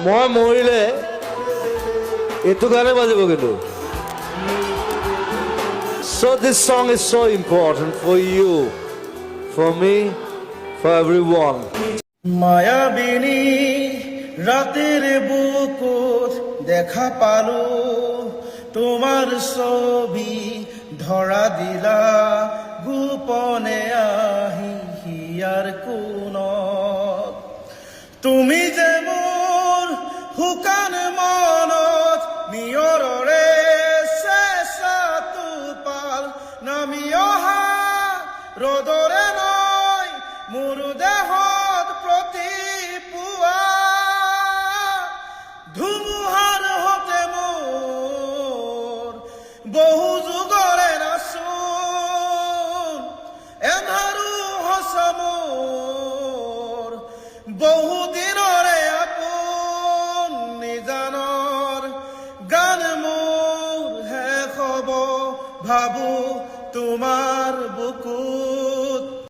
মই মৰিলে এইটো গানে বাজিব কিন্তু। So this song is so important for you, for me, for everyone. মায়াবিনী রাতের বুকুত দেখা পালো তোমার ছবি ধরা দিলা গোপনে আহি হিয়ার কোণত তুমি যে মোৰ শুকান মনত নিয়ৰৰে চেঁচা টোপাল নামি অহা ৰ'দৰে নৈ মোৰ দেহত প্ৰতি পুৱা ধুমুহাৰ হতে মোৰ বহু যুগৰে নাচোন এন্ধাৰো সঁচা মোৰ বহু দিনৰে আপোন নিজানৰ গান মোৰ শেষ হ'ব ভাবো তোমাৰ বুকুত